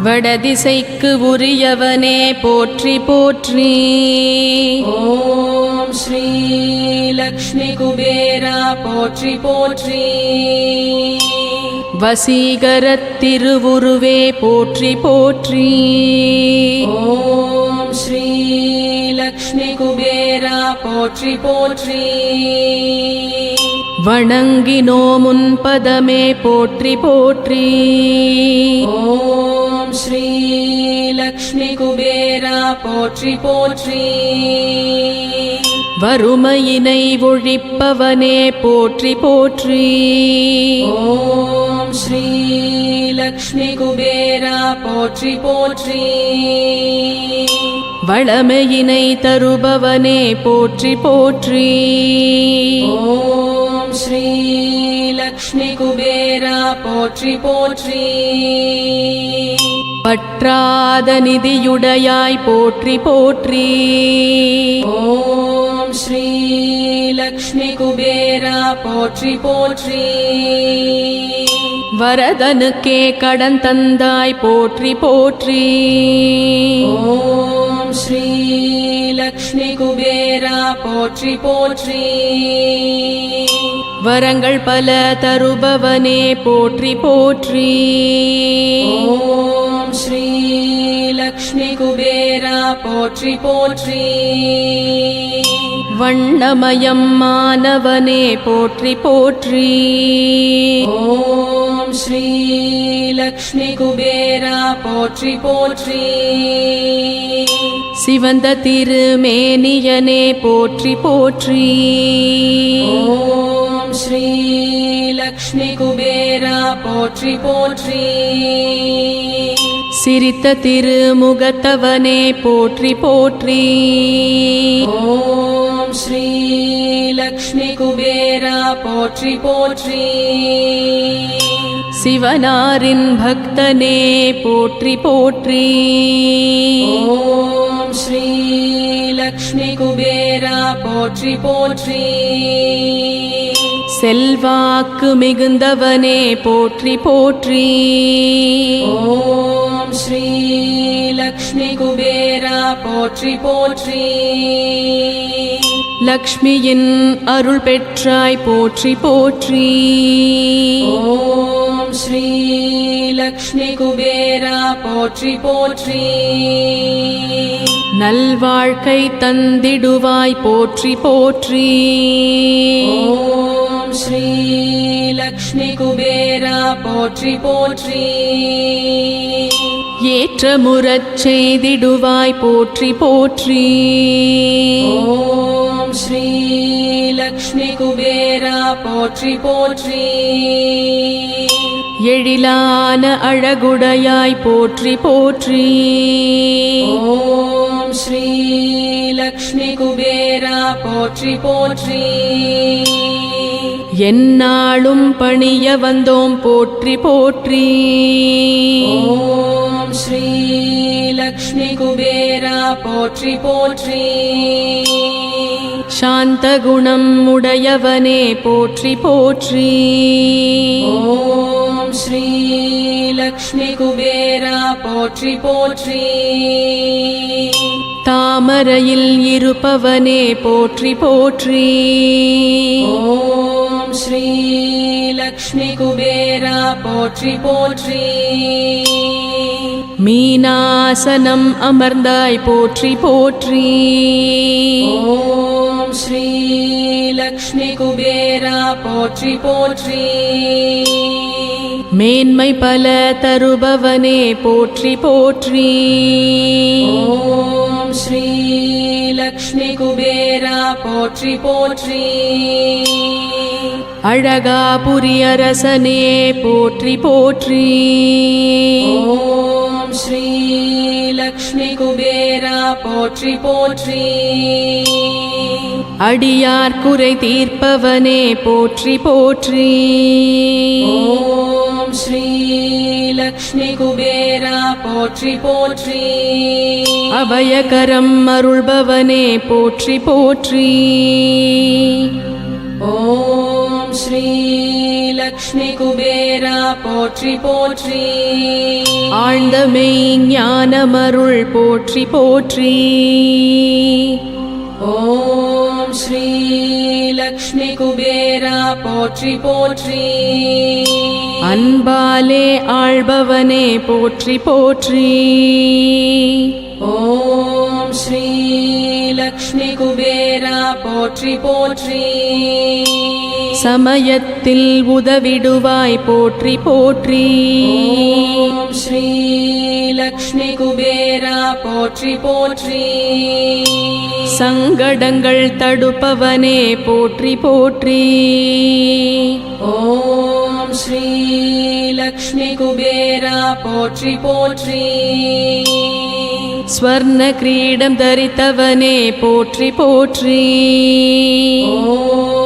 வடதிசைக்கு உரியவனே போற்றி போற்றி. ஓம் ஸ்ரீ லக்ஷ்மி குபேரா போற்றி போற்றி. வசீகரத் திருவுருவே போற்றி போற்றி. ஓம் ஸ்ரீ லக்ஷ்மி குபேரா போற்றி போற்றி. வணங்கினோ முன்பதமே போற்றி போற்றி. ஓம் ஸ்ரீ லக்ஷ்மி குபேரா போற்றி போற்றி. வறுமையினை ஒழிப்பவனே போற்றி போற்றி. ஓம் ஸ்ரீ லக்ஷ்மி குபேரா போற்றி போற்றி. வளமையினை தருபவனே போற்றி போற்றி. ஓம் ஸ்ரீ லக்ஷ்மி குபேரா போற்றி போற்றி. பற்றாத நிதியுடையாய் போற்றி போற்றி. ஓம் ஸ்ரீ லக்ஷ்மி குபேரா போற்றி போற்றி. வரதனுக்கே கடன் தந்தாய் போற்றி போற்றி. ஓம் ஸ்ரீ லக்ஷ்மி குபேரா போற்றி போற்றி. வரங்கள் பல தருபவனே போற்றி போற்றி. ஓம் ஸ்ரீ லக்ஷ்மி குபேரா போற்றி போற்றி. வண்ணமயம் மானவனே போற்றி போற்றி. ஓம் ஸ்ரீ லக்ஷ்மி குபேரா போற்றி போற்றி. சிவந்த திருமேனியனே போற்றி போற்றி. ஓம் ஸ்ரீ லக்ஷ்மி குபேரா போற்றி போற்றி. சிரித்த திருமுகத்தவனே போற்றி போற்றி. ஓம் ஸ்ரீ லக்ஷ்மி குபேரா போற்றி போற்றி. சிவனாரின் பக்தனே போற்றி போற்றி. ஓம் ஸ்ரீ லக்ஷ்மி குபேரா போற்றி போற்றி. செல்வாக்கு மிகுந்தவனே போற்றி போற்றி. ஓம் ஸ்ரீ லக்ஷ்மி குபேரா போற்றி போற்றி. லக்ஷ்மியின் அருள் பெற்றாய் போற்றி போற்றி. ஓம் ஸ்ரீ லக்ஷ்மி குபேரா போற்றி போற்றி. நல்வாழ்க்கை தந்திடுவாய் போற்றி போற்றி. ஓம் ஸ்ரீ லக்ஷ்மி குபேரா போற்றி போற்றி. ஏற்றமுறச் செய்திடுவாய் போற்றி போற்றி. ஓம் ஸ்ரீ லக்ஷ்மி குபேரா போற்றி போற்றி. எழிலான அழகுடையாய் போற்றி போற்றி. ஓம் ஸ்ரீ லக்ஷ்மி குபேரா போற்றி போற்றி. எந்நாளும் பணிய வந்தோம் போற்றி போற்றி. ஓம் ஸ்ரீ லக்ஷ்மி குபேரா போற்றி போற்றி. சாந்த குணம் உடையவனே போற்றி போற்றி. ஓம் ஸ்ரீ லக்ஷ்மி குபேரா போற்றி போற்றி. தாமரையில் இருப்பவனே போற்றி போற்றி. ஓம் ஸ்ரீ லக்ஷ்மி குபேரா போற்றி போற்றி. மீனாசனம் அமர்ந்தாய் போற்றி போற்றி. ஓம் ஸ்ரீ லக்ஷ்மி குபேரா போற்றி போற்றி. மேன்மை பல தருபவனே போற்றி போற்றி. ஓம் ஸ்ரீ லக்ஷ்மி குபேரா போற்றி போற்றி. அழகாபுரி அரசனே போற்றி போற்றி. ஓம் ஸ்ரீ லக்ஷ்மி குபேரா போற்றி போற்றி. அடியார் குறை தீர்ப்பவனே போற்றி போற்றி. ஓம் ஸ்ரீ லக்ஷ்மி குபேரா போற்றி போற்றி. அபயகரம் அருள்பவனே போற்றி போற்றி. ஓம் ஸ்ரீ லக்ஷ்மி குபேரா போற்றி போற்றி. ஆழ்ந்த மெய்ஞானமருள் போற்றி போற்றி. ஓம் ஸ்ரீ லக்ஷ்மி குபேரா போற்றி போற்றி. அன்பாலே ஆள்பவனே போற்றி போற்றி. ஓம் ஸ்ரீ லக்ஷ்மி குபேரா போற்றி போற்றி. சமயத்தில் உதவிடுவாய் போற்றி போற்றி. ஓம் ஸ்ரீ லக்ஷ்மி குபேரா போற்றி போற்றி. சங்கடங்கள் தடுப்பவனே போற்றி போற்றி. ஓம் ஸ்ரீ லக்ஷ்மி குபேரா போற்றி போற்றி. ஸ்வர்ண கிரீடம் தரித்தவனே போற்றி போற்றி. ஓம்